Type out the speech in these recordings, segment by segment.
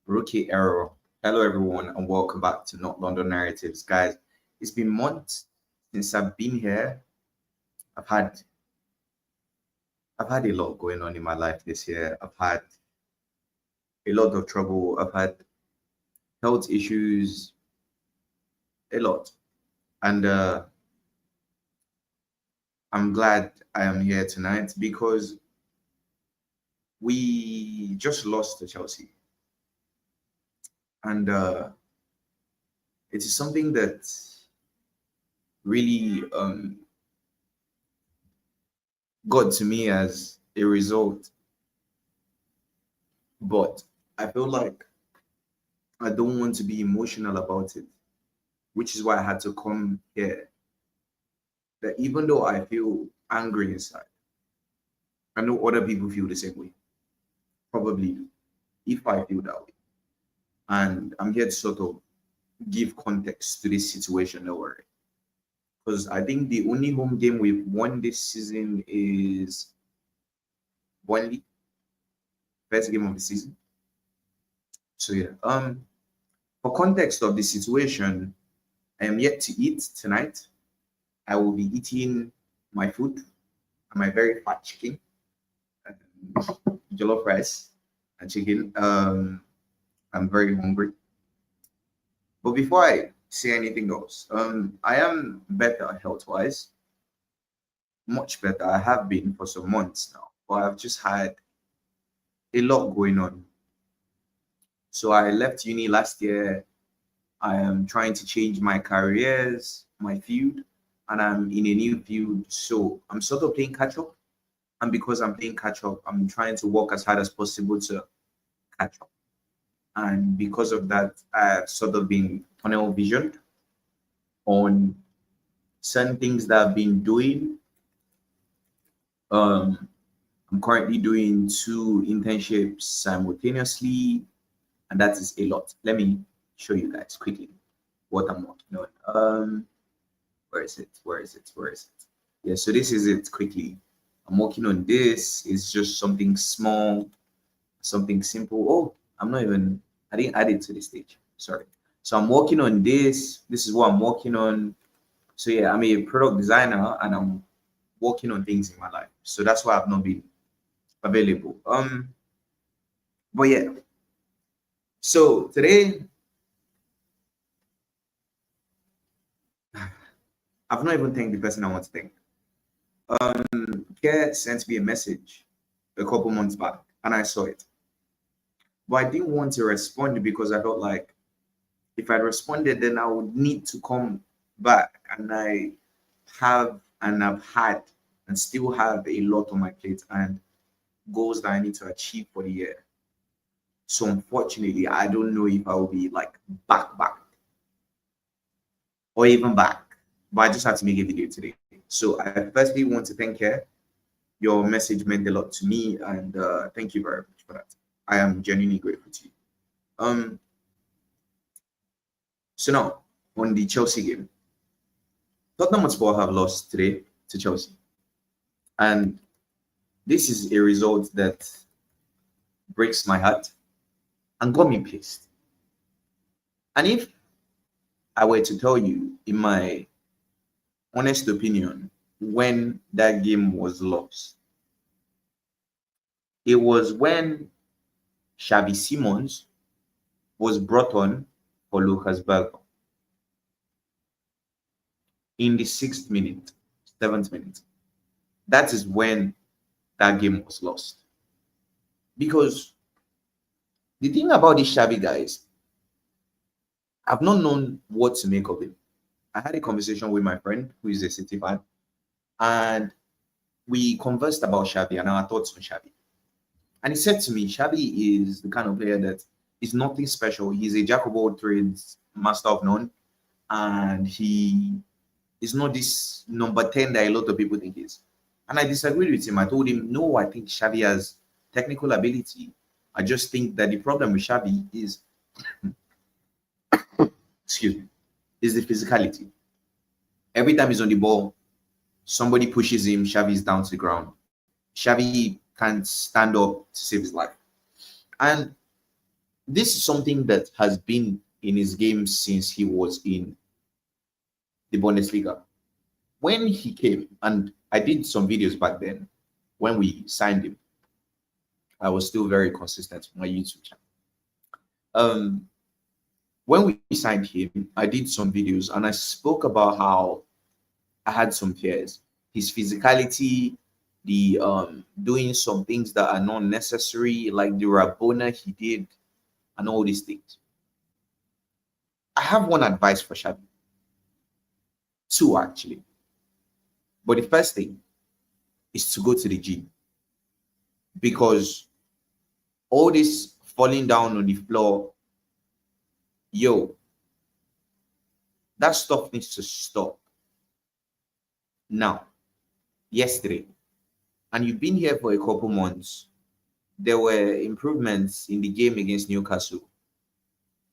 Rookie error. Hello, everyone, and welcome back to Not London Narratives, guys. It's been months since I've been here. I've had I've had a lot going on in my life this year. I've had a lot of trouble. I've had health issues, a lot, and I'm glad I am here tonight because we just lost to Chelsea, and it is something that really got to me as a result. But I feel like I don't want to be emotional about it, which is why I had to come here. That even though I feel angry inside, I know other people feel the same way. Probably do, if I feel that way. And I'm here to sort of give context to this situation, don't worry. Because I think the only home game we've won this season is Burnley, first game of the season. So yeah. For context of the situation, I am yet to eat tonight. I will be eating my food and my very fat chicken, jollof rice and chicken. I'm very hungry. But before I say anything else, I am better health wise, much better. I have been for some months now, but I've just had a lot going on. So I left uni last year. I am trying to change my careers, my field, and I'm in a new field. So I'm sort of playing catch up. And because I'm playing catch up, I'm trying to work as hard as possible to catch up. And because of that, I've sort of been tunnel visioned on certain things that I've been doing. Um, I'm currently doing two internships simultaneously, and that is a lot. Let me show you guys quickly what I'm working on. Where is it? Where is it? Where is it? Yeah, so this is it quickly. I'm working on this. It's just something small, something simple. Oh, I didn't add it to the stage. Sorry. So I'm working on this. This is what I'm working on. So yeah, I'm a product designer and I'm working on things in my life. So that's why I've not been available. But yeah. So today I've not even thanked the person I want to thank. Care sent me a message a couple months back and I saw it. But I didn't want to respond because I felt like if I responded, then I would need to come back. And I have and I've had and still have a lot on my plate and goals that I need to achieve for the year. So unfortunately, I don't know if I will be like back or even back. But I just have to make a video today. So I firstly want to thank her. Your message meant a lot to me, and thank you very much for that. I am genuinely grateful to you. So now on the Chelsea game, Tottenham Hotspur have lost today to Chelsea, and this is a result that breaks my heart and got me pissed. And if I were to tell you, in my honest opinion, when that game was lost, it was when Xavi Simons was brought on for Lucas Bergkamp in the 6th minute, 7th minute. That is when that game was lost. Because the thing about this Xavi guys, I've not known what to make of him. I had a conversation with my friend who is a City fan, and we conversed about Xavi and our thoughts on Xavi. And he said to me, Xavi is the kind of player that is nothing special. He's a jack of all trades, master of none, and he is not this number 10 that a lot of people think he is. And I disagreed with him. I told him, no, I think Xavi has technical ability. I just think that the problem with Xavi is, excuse me, is the physicality. Every time he's on the ball, somebody pushes him, Xavi is down to the ground. Xavi can't stand up to save his life. And This is something that has been in his game since he was in the Bundesliga. When he came, and I did some videos back then when we signed him, I was still very consistent on my YouTube channel. Um, when we signed him, I did some videos and I spoke about how I had some fears. His physicality, the doing some things that are not necessary, like the Rabona he did, and all these things. I have one advice for Shabi, two actually. But the first thing is to go to the gym, because all this falling down on the floor, yo, that stuff needs to stop now. Yesterday, and you've been here for a couple months, there were improvements in the game against Newcastle.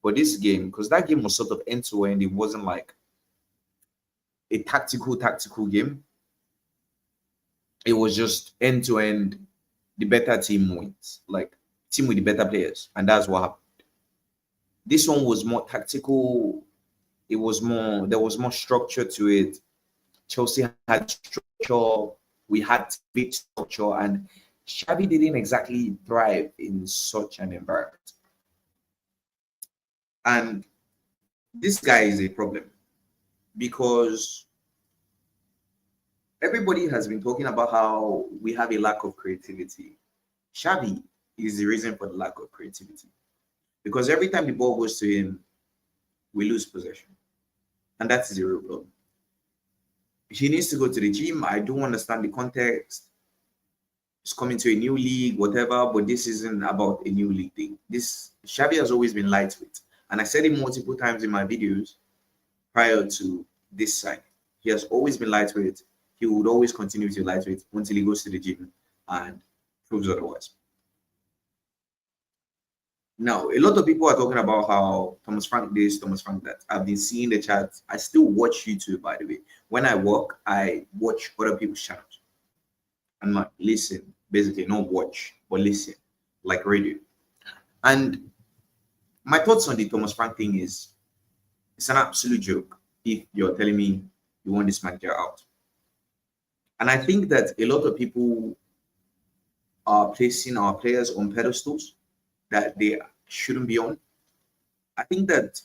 But this game, because that game was sort of end to end, it wasn't like a tactical game. It was just end to end. The better team wins, like team with the better players, and that's what happened. This one was more tactical. It was more. There was more structure to it. Chelsea had structure. We had big structure, and Xavi didn't exactly thrive in such an environment. And this guy is a problem because everybody has been talking about how we have a lack of creativity. Xavi is the reason for the lack of creativity, because every time the ball goes to him, we lose possession, and that is the real problem. He needs to go to the gym. I do understand the context. He's coming to a new league, whatever, but this isn't about a new league thing. This Xavi has always been lightweight, and I said it multiple times in my videos prior to this sign. He has always been lightweight. He would always continue to be lightweight until he goes to the gym and proves otherwise. Now, a lot of people are talking about how Thomas Frank this, Thomas Frank that. I've been seeing the chat. I still watch YouTube, by the way. When I work, I watch other people's channels. And not listen, basically, not watch, but listen, like radio. And my thoughts on the Thomas Frank thing is it's an absolute joke if you're telling me you want this manager out. And I think that a lot of people are placing our players on pedestals that they shouldn't be on. I think that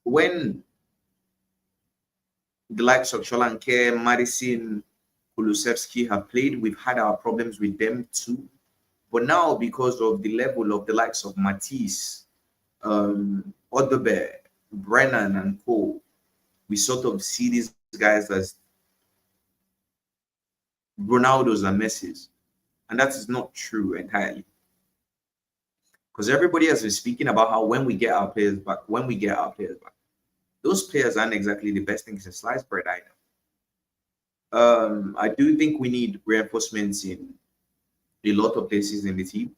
when the likes of Solanke, Madison, Kulusevski have played, we've had our problems with them too. But now, because of the level of the likes of Matisse, Odobe, Brennan, and Co., we sort of see these guys as Ronaldo's and Messi's. And that is not true entirely. Because everybody has been speaking about how when we get our players back, those players aren't exactly the best things in sliced bread either. I do think we need reinforcements in a lot of places in the team.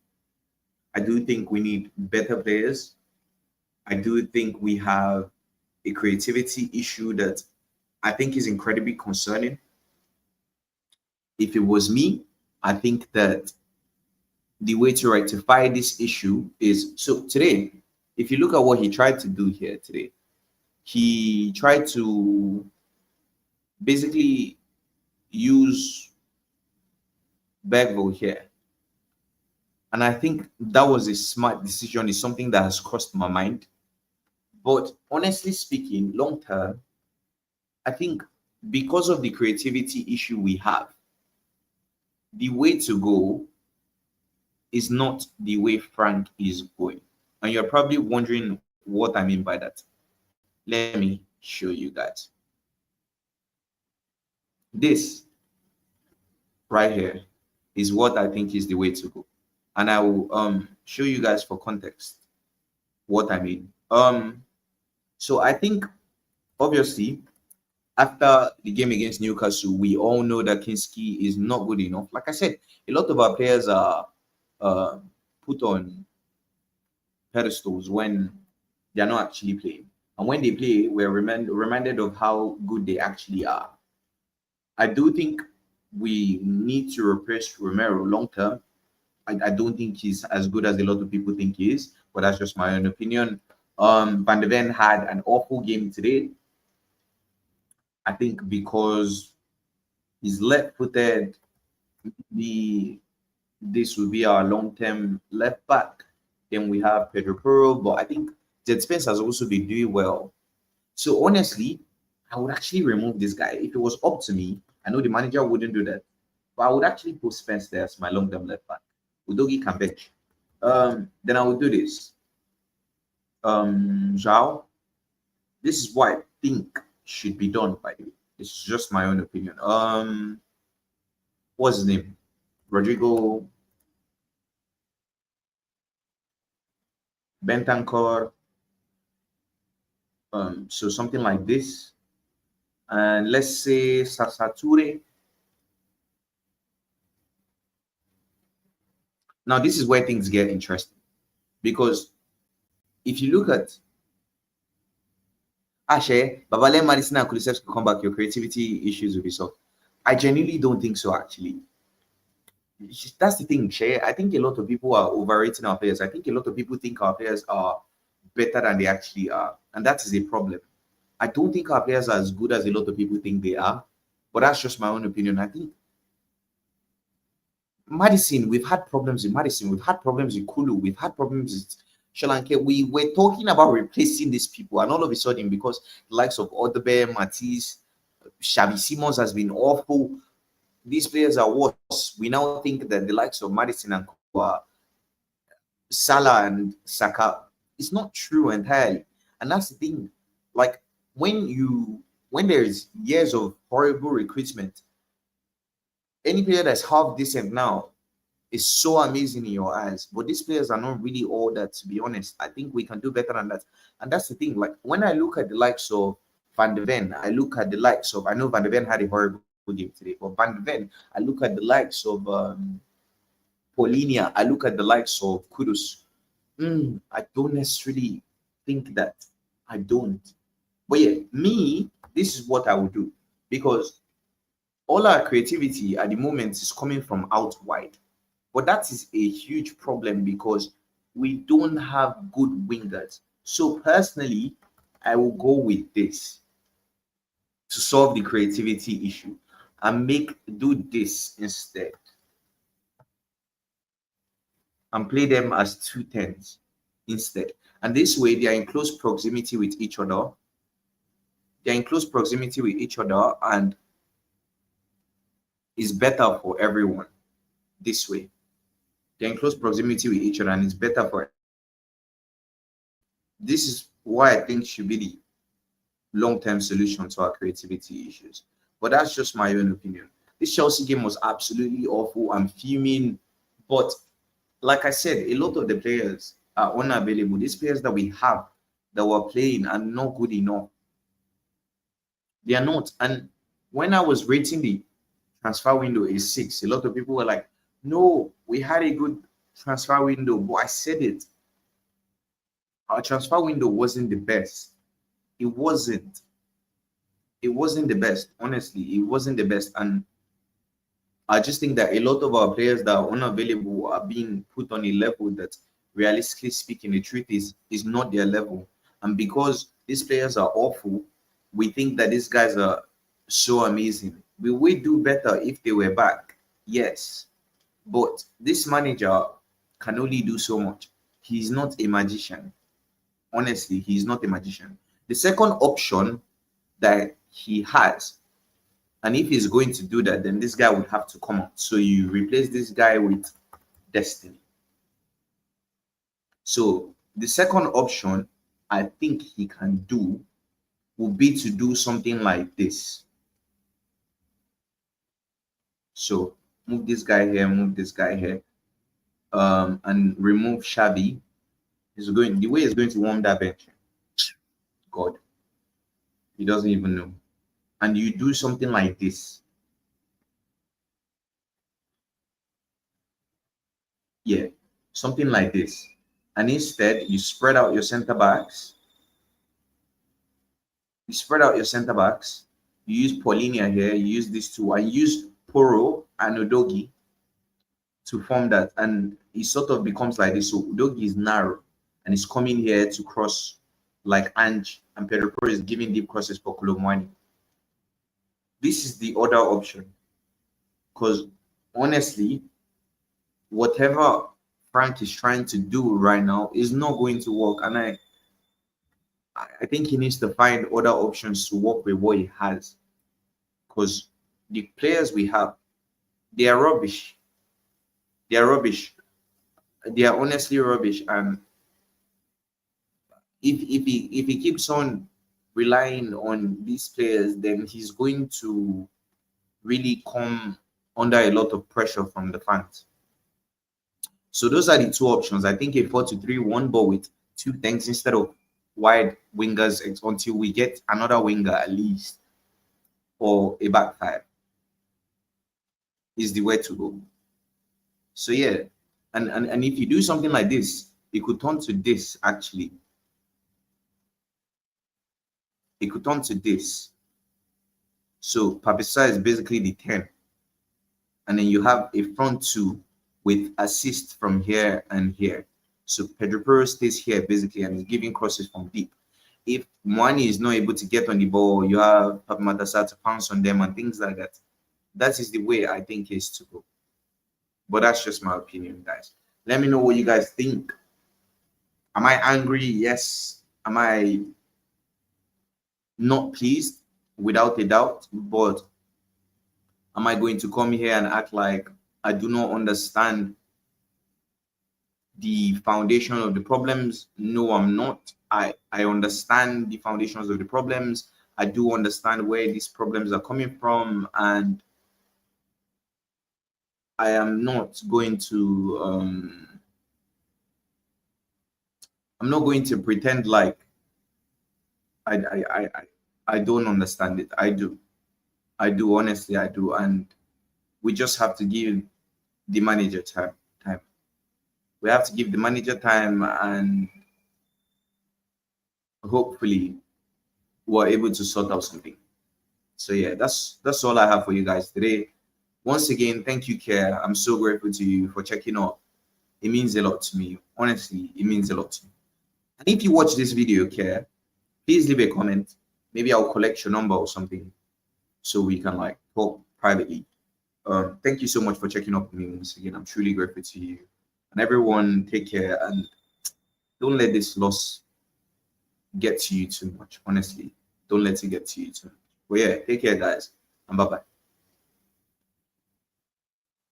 I do think we need better players. I do think we have a creativity issue that I think is incredibly concerning. If it was me, I think that the way to rectify this issue is, so today, if you look at what he tried to do here today, he tried to basically use Bergville here. And I think that was a smart decision. It's something that has crossed my mind. But honestly speaking, long term, I think because of the creativity issue we have, the way to go is not the way Frank is going. And you're probably wondering what I mean by that. Let me show you guys. This right here is what I think is the way to go. And I will show you guys for context what I mean. So I think obviously after the game against Newcastle, we all know that Kinski is not good enough. Like I said, a lot of our players are put on pedestals when they're not actually playing. And when they play, we're reminded of how good they actually are. I do think we need to replace Romero long term. I don't think he's as good as a lot of people think he is, but that's just my own opinion. Van de Ven had an awful game today. I think because he's left-footed, the this will be our long-term left back. Then we have Pedro Porro, but I think Jed Spence has also been doing well. So honestly, I would actually remove this guy if it was up to me. I know the manager wouldn't do that, but I would actually put Spence there as my long-term left back. Udogi can bench. Then I would do this. Zhao. This is what I think should be done by the way. This is just my own opinion. What's his name? Rodrigo Bentancur. So something like this. And let's say Sasature. Now, this is where things get interesting because if you look at Ashe, Babale, Madison, and Kulisevsky come back, your creativity issues will be solved. I genuinely don't think so, actually. That's the thing, Shay. I think a lot of people are overrating our players. I think a lot of people think our players are better than they actually are, and that is a problem. I don't think our players are as good as a lot of people think they are, but that's just my own opinion. I think Madison, we've had problems with Madison, we've had problems with Kulu, we've had problems with Shalanke. We were talking about replacing these people, and all of a sudden, because the likes of Odebe, Matisse, Xavi Simons has been awful, these players are worse. We now think that the likes of Madison and Kua, Salah and Saka, it's not true entirely. And that's the thing. Like when there's years of horrible recruitment, any player that's half decent now is so amazing in your eyes. But these players are not really all that, to be honest. I think we can do better than that. And that's the thing. Like when I look at the likes of Van de Ven, I look at the likes of I know Van de Ven had a horrible game today, but Van de Ven, I look at the likes of Paulinia, I look at the likes of Kudus. I don't necessarily think that. I don't. But yeah, me, this is what I would do because all our creativity at the moment is coming from out wide. But that is a huge problem because we don't have good wingers. So personally, I will go with this to solve the creativity issue and do this instead and play them as two tens instead. And this way, they are in close proximity with each other. They're in close proximity with each other, and it's better for everyone this way. They're in close proximity with each other, and it's better for. This is why I think should be the long-term solution to our creativity issues. But that's just my own opinion. This Chelsea game was absolutely awful. I'm fuming, but like I said, a lot of the players are unavailable. These players that we have that were playing are not good enough. They are not. And when I was rating the transfer window is 6, a lot of people were like, no, we had a good transfer window. But I said it. Our transfer window wasn't the best. It wasn't. It wasn't the best. Honestly, it wasn't the best. And I just think that a lot of our players that are unavailable are being put on a level that, realistically speaking, the truth is not their level. And because these players are awful, we think that these guys are so amazing. We would do better if they were back. Yes. But this manager can only do so much. He's not a magician. Honestly, he's not a magician. The second option that he has, and if he's going to do that, then this guy would have to come out. So you replace this guy with Destiny. So the second option I think he can do would be to do something like this. So move this guy here, move this guy here, and remove Xavi. He's going the way he's going to warm that bench. God, he doesn't even know. And you do something like this. Yeah, something like this. And instead, you spread out your center backs. You spread out your center backs. You use Paulinia here. You use these two. And use Poro and Odogi to form that, and it sort of becomes like this. So Udogie is narrow and he's coming here to cross like Ange, and Pedro Porro is giving deep crosses for Kolomwani. This is the other option, because honestly, whatever Frank is trying to do right now is not going to work, and I think he needs to find other options to work with what he has, because the players we have, they are rubbish. They are rubbish. They are honestly rubbish. And if he keeps on relying on these players, then he's going to really come under a lot of pressure from the fans. So those are the two options. I think a 4-2-3-1, but with two tanks instead of wide wingers until we get another winger at least, or a back five, is the way to go. So yeah, and if you do something like this, it could turn to this actually. It could turn to this. So Papisa is basically the 10. And then you have a front two with assist from here and here. So Pedro Porro stays here basically and is giving crosses from deep. If Mwani is not able to get on the ball, you have Papa Matasa to pounce on them and things like that. That is the way I think is to go. But that's just my opinion, guys. Let me know what you guys think. Am I angry? Yes. Am I not pleased? Without a doubt. But am I going to come here and act like I do not understand the foundation of the problems? No, I'm not. I understand the foundations of the problems. I do understand where these problems are coming from, and I am not going to I'm not going to pretend like I don't understand it. I do. Honestly, I do. And we just have to give the manager time. We have to give the manager time, and hopefully we're able to sort out something. So yeah, that's all I have for you guys today. Once again, thank you, Care. I'm so grateful to you for checking out. It means a lot to me. Honestly, it means a lot to me. And if you watch this video, Care, please leave a comment. Maybe I'll collect your number or something so we can like talk privately. Thank you so much for checking up with me once again. I'm truly grateful to you. And everyone, take care and don't let this loss get to you too much. Honestly, don't let it get to you too much. But yeah, take care, guys, and bye bye.